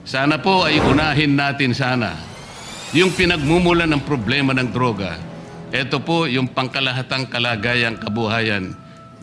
Sana po ay unahin natin sana yung pinagmumulan ng problema ng droga. Ito po yung pangkalahatang kalagayang kabuhayan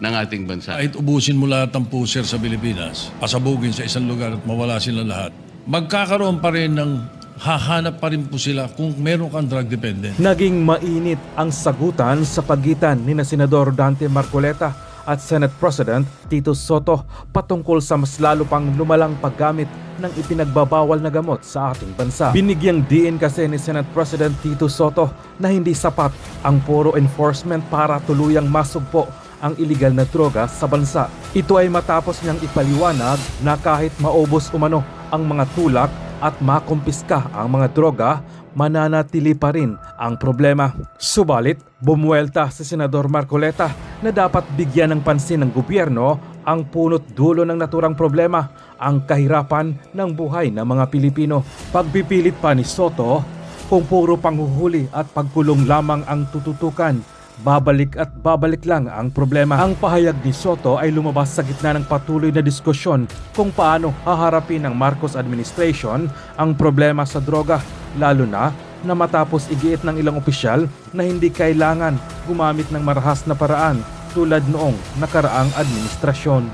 ng ating bansa. Kahit ubusin mo lahat ng puser sa Pilipinas, pasabugin sa isang lugar at mawala sila lahat, magkakaroon pa rin ng hahanap pa rin po sila kung meron kang drug dependent. Naging mainit ang sagutan sa pagitan ni na Senador Dante Marcoleta at Senate President Tito Soto patungkol sa mas lalo pang lumalang paggamit ng ipinagbabawal na gamot sa ating bansa. Binigyang diin kasi ni Senate President Tito Soto na hindi sapat ang puro enforcement para tuluyang masugpo ang iligal na droga sa bansa. Ito ay matapos niyang ipaliwanag na kahit maubos umano ang mga tulak at makumpiska ang mga droga, mananatili pa rin ang problema. Subalit, bumuelta si Senador Marcoleta na dapat bigyan ng pansin ng gobyerno ang punot dulo ng naturang problema, ang kahirapan ng buhay ng mga Pilipino. Pagpipilit pa ni Soto, kung puro panghuhuli at pagkulong lamang ang tututukan, babalik at babalik lang ang problema. Ang pahayag ni Soto ay lumabas sa gitna ng patuloy na diskusyon kung paano haharapin ng Marcos administration ang problema sa droga, lalo na matapos igiit ng ilang opisyal na hindi kailangan gumamit ng marahas na paraan tulad noong nakaraang administrasyon.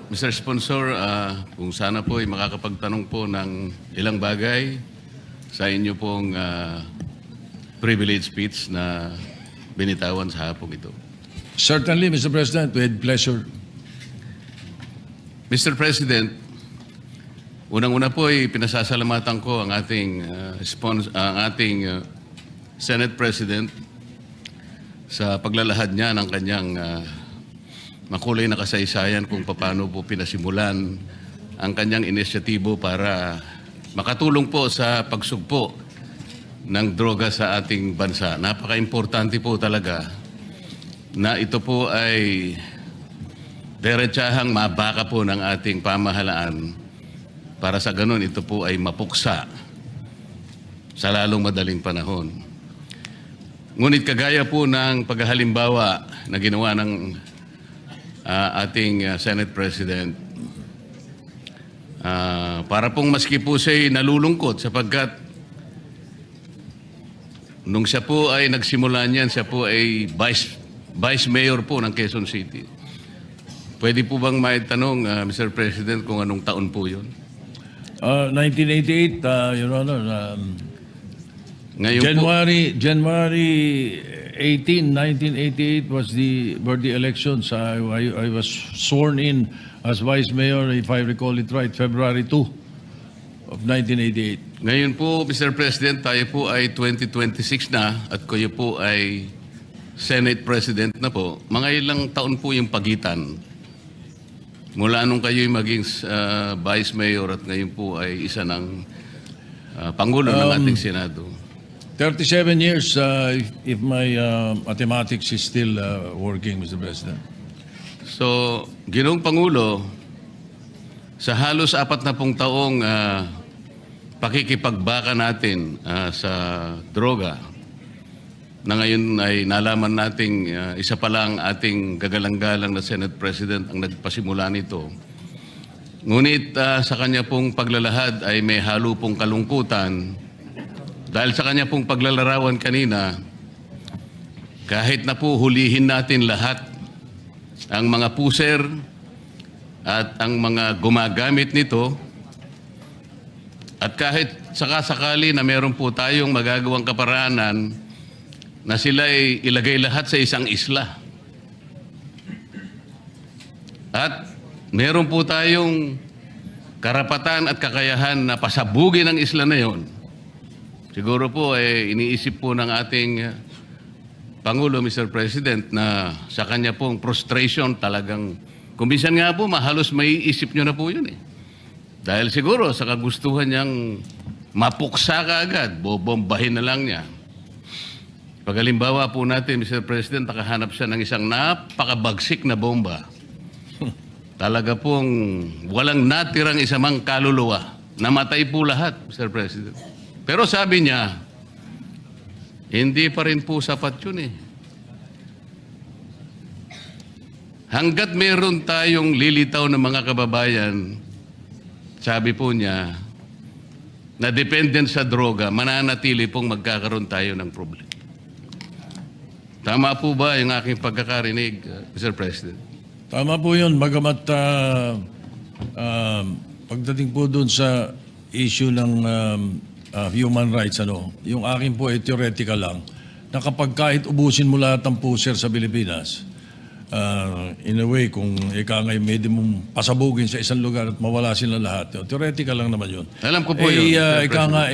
Mr. Sponsor, kung sana po ay makakapagtanong po ng ilang bagay sa inyo pong privilege speech na binitawan sa hapong ito. Certainly, Mr. President, with pleasure. Mr. President, unang-una po ay pinasasalamatan ko ang ating, Senate President sa paglalahad niya ng kanyang makulay na kasaysayan kung paano po pinasimulan ang kanyang inisyatibo para makatulong po sa pagsugpo ng droga sa ating bansa. Napaka-importante po talaga na ito po ay diretsahang mabaka po ng ating pamahalaan para sa ganun ito po ay mapuksa sa lalong madaling panahon. Ngunit kagaya po ng paghahalimbawa na ginawa ng ating Senate President, para pong maski po siya'y nalulungkot sapagkat nung siya po ay nagsimula niyan, siya po ay Vice Mayor po ng Quezon City. Pwede po bang maitanong, Mr. President, kung anong taon po yun? 1988, Your Honor, Ngayon January 18, 1988 were the elections. I was sworn in as Vice Mayor, if I recall it right, February 2 of 1988. Ngayon po, Mr. President, tayo po ay 2026 na at kayo po ay Senate President na po. Mga ilang taon po yung pagitan mula nung kayo'y maging Vice Mayor at ngayon po ay isa ng Pangulo ng ating Senado. 37 years, if my mathematics is still working, Mr. President. So, Ginoong Pangulo, sa halos 40 taong pakikipagbaka natin sa droga, na ngayon ay nalaman nating isa pa lang ating gagalang-galang na Senate President ang nagpasimula nito. Ngunit sa kanya pong paglalahad ay may halo pong kalungkutan dahil sa kanya pong paglalarawan kanina, kahit na po hulihin natin lahat ang mga puser at ang mga gumagamit nito, at kahit sakasakali na meron po tayong magagawang kaparaanan na sila ay ilagay lahat sa isang isla. At meron po tayong karapatan at kakayahan na pasabugin ang isla na yon. Siguro po iniisip po ng ating Pangulo, Mr. President, na sa kanya pong frustration talagang, kung minsan nga po, mahalos maiisip nyo na po yun eh. Dahil siguro sa kagustuhan niyang mapuksa ka agad, bobombahin na lang niya. Pag-halimbawa po natin, Mr. President, nakahanap siya ng isang napakabagsik na bomba. Talaga pong walang natirang isamang kaluluwa. Namatay po lahat, Mr. President. Pero sabi niya, hindi pa rin po sapat yun eh. Hanggat meron tayong lilitaw ng mga kababayan sabi po niya, na dependent sa droga, mananatili pong magkakaroon tayo ng problema. Tama po ba yung aking pagkakarinig, Mr. President? Tama po yun, bagamat pagdating po doon sa issue ng human rights, yung akin po ay theoretical lang, na kapag kahit ubusin mo lahat ng pusher sa Pilipinas, in a way, kung ika ngay medyo mong pasabugin sa isang lugar at mawala sila lahat, theoretical lang naman yun. Alam ko po yun, Mr. Ika nga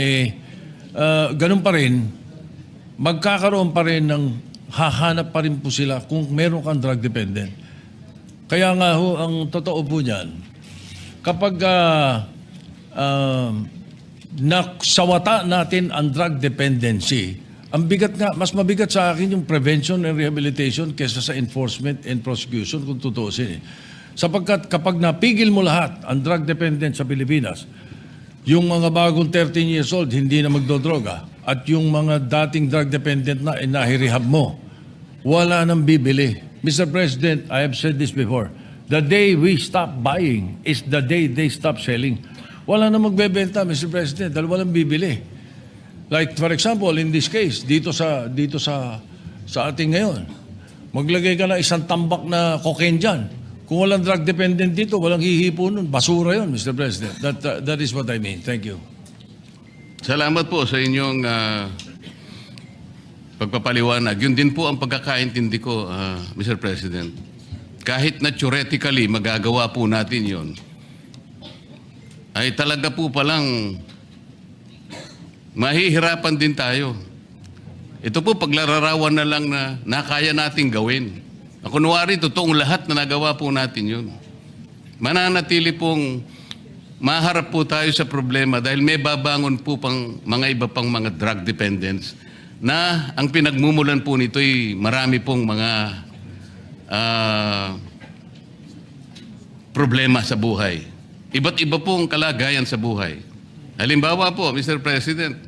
ganun pa rin, magkakaroon pa rin ng hahanap pa rin po sila kung meron kang drug dependent. Kaya nga ho, ang totoo po niyan, kapag nasawata natin ang drug dependency, ang bigat nga, mas mabigat sa akin yung prevention and rehabilitation kaysa sa enforcement and prosecution kung tutuusin. Sapagkat kapag napigil mo lahat ang drug dependent sa Pilipinas, yung mga bagong 13 years old hindi na magdodroga at yung mga dating drug dependent na inahirehab mo, wala nang bibili. Mr. President, I have said this before. The day we stop buying is the day they stop selling. Wala na magbebenta, Mr. President, dahil walang bibili. Like for example, in this case, dito sa ating ngayon, maglagay ka na isang tambak na cocaine dyan. Kung walang drug dependent dito, walang hihipo nun. Basura yun, Mr. President. That is what I mean. Thank you. Salamat po sa inyong pagpapaliwanag. Yun din po ang pagkakaintindi ko, Mr. President. Kahit na theoretically magagawa po natin yun, ay talaga po palang mahihirapan din tayo. Ito po paglararawan na lang na kaya nating gawin. Kunwari, totoong lahat na nagawa po natin yun. Mananatili pong maharap po tayo sa problema dahil may babangon po pang mga iba pang mga drug dependents na ang pinagmumulan po nito ay marami pong mga problema sa buhay. Iba't iba pong kalagayan sa buhay. Halimbawa po, Mr. President,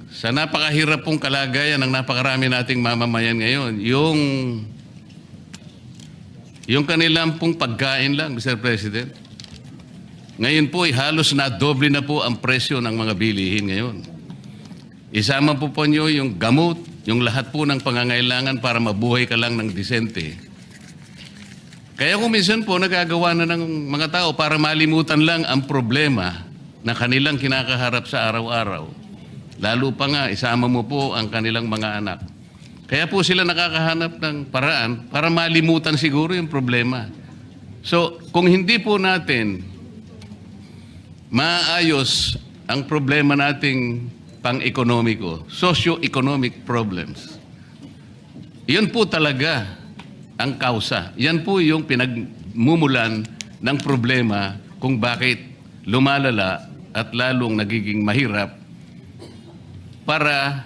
sa napakahirap pong kalagayan ng napakarami nating mamamayan ngayon, yung kanilang pong pagkain lang, Mr. President. Ngayon po ay halos na doble na po ang presyo ng mga bilihin ngayon. Isama po nyo yung gamot, yung lahat po ng pangangailangan para mabuhay ka lang ng disente. Kaya kung minsan po nagagawa na ng mga tao para malimutan lang ang problema na kanilang kinakaharap sa araw-araw. Lalo pa nga, isama mo po ang kanilang mga anak. Kaya po sila nakakahanap ng paraan para malimutan siguro yung problema. So, kung hindi po natin maayos ang problema nating pang-ekonomiko, socio-economic problems, yun po talaga ang kausa. Yan po yung pinagmumulan ng problema kung bakit lumalala at lalong nagiging mahirap para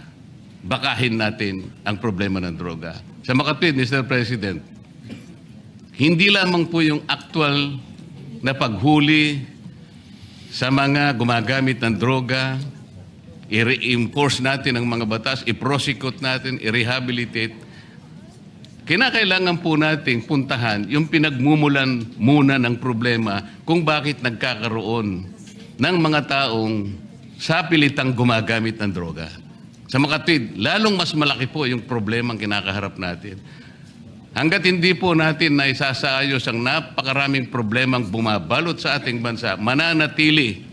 bakahin natin ang problema ng droga. Sa makatwid, Mr. President, hindi lamang po yung actual na paghuli sa mga gumagamit ng droga, i-reinforce natin ang mga batas, i-prosecute natin, i-rehabilitate. Kinakailangan po nating puntahan yung pinagmumulan muna ng problema kung bakit nagkakaroon ng mga taong sa pilitang gumagamit ng droga. Sa makatwid, lalong mas malaki po yung problemang kinakaharap natin. Hanggat hindi po natin na isasaayos ang napakaraming problemang bumabalot sa ating bansa, mananatili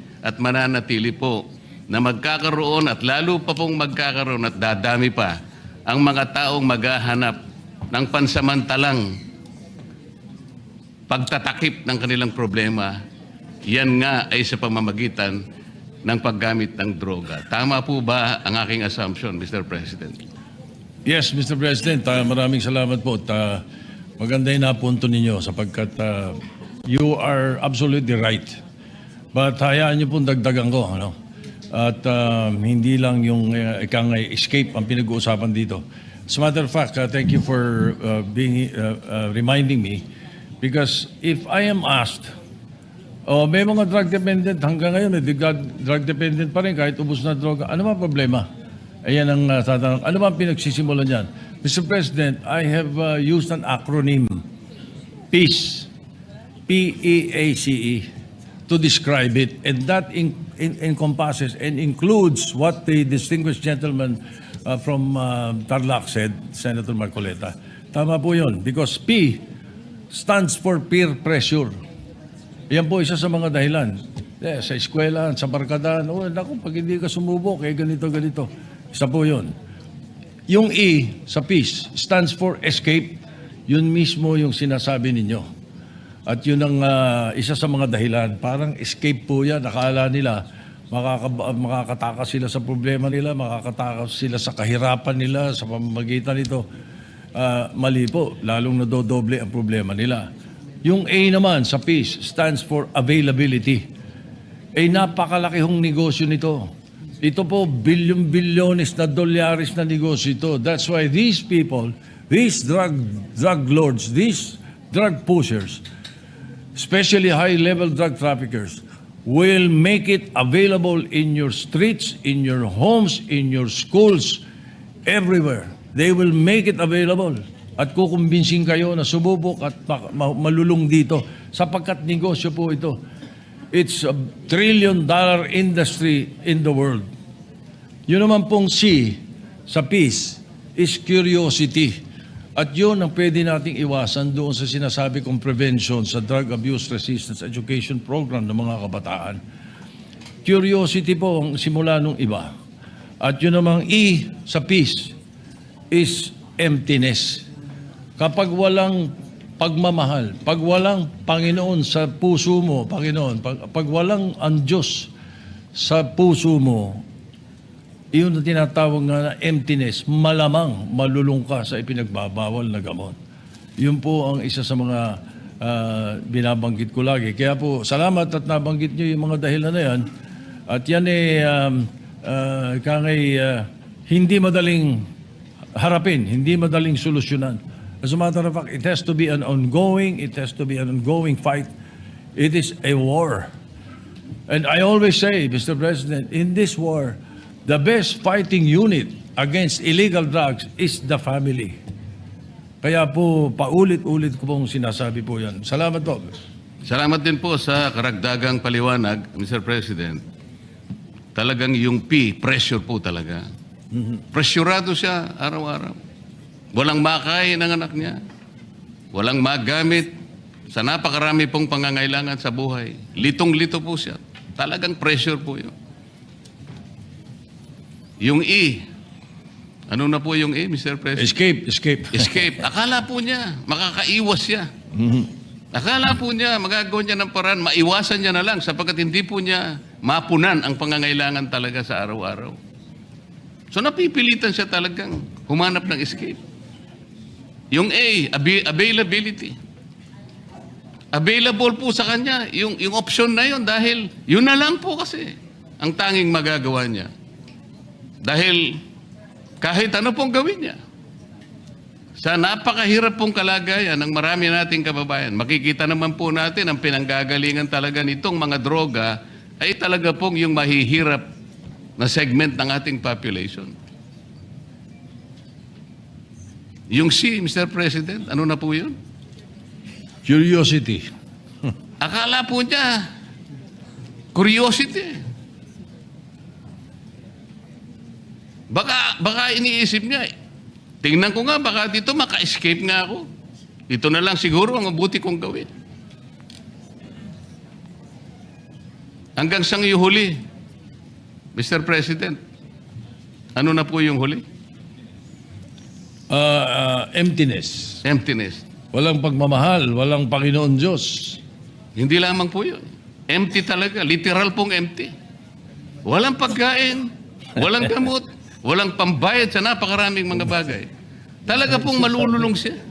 po na magkakaroon at lalo pa pong magkakaroon at dadami pa ang mga taong maghahanap ng pansamantalang pagtatakip ng kanilang problema. Yan nga ay sa pamamagitan ng paggamit ng droga. Tama po ba ang aking assumption, Mr. President? Yes, Mr. President, maraming salamat po. Maganda yung napunto ninyo sapagkat you are absolutely right. But hayaan niyo pong dagdagan ko. At hindi lang yung escape ang pinag-uusapan dito. As a matter of fact, thank you for reminding me because if I am asked, may mga drug dependent hanggang ngayon, drug dependent pa rin kahit ubos na droga. Ano ba problema? Ayan ang tatanong. Ano ba ang pinagsisimulan niyan? Mr. President, I have used an acronym, PEACE, P-E-A-C-E. to describe it. And that encompasses and includes what the distinguished gentleman from Tarlac said, Senator Marcoleta. Tama po yun. Because P stands for peer pressure. Yan po isa sa mga dahilan. Sa eskwela, sa barkadahan, naku, pag hindi ka sumubok, ganito. Isa po yun. Yung E sa peace stands for escape. Yun mismo yung sinasabi ninyo. At yun ang isa sa mga dahilan. Parang escape po yan. Akala nila makakatakas sila sa problema nila, makakatakas sila sa kahirapan nila, sa pamamagitan nito. Mali po. Lalong nadodoble ang problema nila. Yung A naman sa peace stands for availability. Napakalakihong negosyo nito. Ito po, bilyon-bilyones na dolyaris na negosyo ito. That's why these people, these drug lords, these drug pushers, especially high-level drug traffickers, will make it available in your streets, in your homes, in your schools, everywhere. They will make it available. At kukumbinsin kayo na sububok at malulong dito sapagkat negosyo po ito. It's a $1 trillion industry in the world. Yun naman pong C sa peace is curiosity. At yun ang pwede nating iwasan doon sa sinasabi kong prevention sa drug abuse resistance education program ng mga kabataan. Curiosity po ang simula nung iba. At yun namang E sa peace is emptiness. Kapag walang pagmamahal, pag walang Panginoon sa puso mo, Panginoon, pag walang ang Diyos sa puso mo, iyon na tinatawag nga na emptiness, malamang malulung ka sa ipinagbabawal na gamot. Yun po ang isa sa mga binabanggit ko lagi. Kaya po, salamat at nabanggit nyo yung mga dahilan na yan. At yan hindi madaling harapin, hindi madaling solusyonan. As a matter of fact, it has to be an ongoing fight. It is a war. And I always say, Mr. President, in this war, the best fighting unit against illegal drugs is the family. Kaya po, paulit-ulit ko pong sinasabi po yan. Salamat po. Salamat din po sa karagdagang paliwanag, Mr. President. Talagang yung P, pressure po talaga. Pressurado siya araw-araw. Walang makain ng anak niya. Walang magamit sa napakarami pong pangangailangan sa buhay. Litong-lito po siya. Talagang pressure po yun. Yung E, ano na po yung E, Mr. President? Escape. Akala po niya, makakaiwas siya. Akala po niya, magagawa niya ng paraan, maiwasan niya na lang sapagkat hindi po niya mapunan ang pangangailangan talaga sa araw-araw. So napipilitan siya talagang humanap ng escape. Yung A, availability. Available po sa kanya yung option na yun dahil yun na lang po kasi ang tanging magagawa niya. Dahil kahit ano pong gawin niya. Sa napakahirap pong kalagayan ng marami nating kababayan, makikita naman po natin ang pinanggagalingan talaga nitong mga droga ay talaga pong yung mahihirap na segment ng ating population. Yung C, Mr. President, ano na po yun? Curiosity. Akala po niya, curiosity. Baka iniisip niya, tingnan ko nga, baka dito maka-escape nga ako. Ito na lang siguro ang mabuti kong gawin. Hanggang sang yung huli, Mr. President, ano na po yung huli? Emptiness. Emptiness. Walang pagmamahal, walang Panginoon Diyos. Hindi lamang po yun. Empty talaga. Literal pong empty. Walang pagkain, walang gamot, walang pambayad sa napakaraming mga bagay. Talaga pong malululong siya.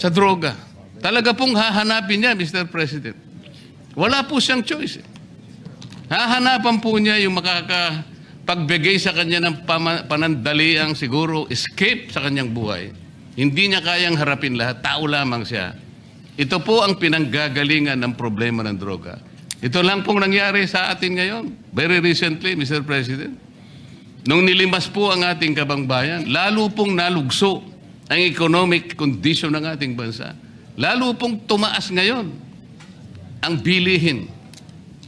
Sa droga. Talaga pong hahanapin niya, Mr. President. Wala po siyang choice. Hahanapan po niya yung makakapagbigay sa kanya ng panandaliang siguro escape sa kanyang buhay. Hindi niya kayang harapin lahat. Tao lamang siya. Ito po ang pinanggagalingan ng problema ng droga. Ito lang pong nangyari sa atin ngayon. Very recently, Mr. President. Nung nilimas po ang ating kabangbayan, lalo pong nalugso ang economic condition ng ating bansa. Lalo pong tumaas ngayon ang bilihin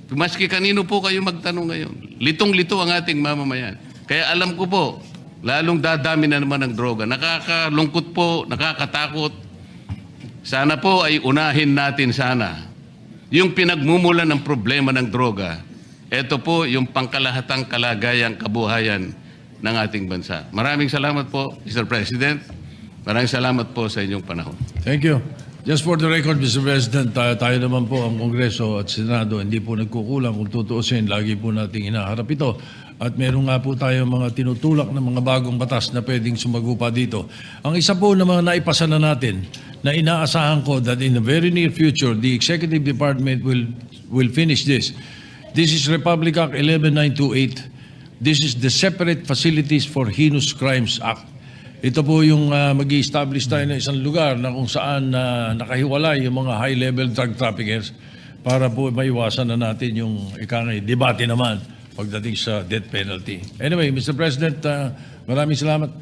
Maski kanino po kayo magtanong ngayon. Litong-lito ang ating mamamayan. Kaya alam ko po, lalong dadami na naman ang droga. Nakakalungkot po, nakakatakot. Sana po ay unahin natin sana yung pinagmumulan ng problema ng droga. Ito po yung pangkalahatang kalagayang kabuhayan ng ating bansa. Maraming salamat po, Mr. President. Maraming salamat po sa inyong panahon. Thank you. Just for the record, Mr. President, tayo naman po ang Kongreso at Senado, hindi po nagkukulang kung tutuusin. Lagi po nating hinaharap ito. At meron nga po tayo mga tinutulak na mga bagong batas na pwedeng sumagupa dito. Ang isa po na mga naipasa na natin na inaasahan ko that in the very near future, the Executive Department will finish this. This is Republic Act 11928. This is the Separate Facilities for Heinous Crimes Act. Ito po yung mag-i-establish tayo ng isang lugar na kung saan nakahiwalay yung mga high-level drug traffickers para po maiwasan na natin yung debate naman pagdating sa death penalty. Anyway, Mr. President, maraming salamat.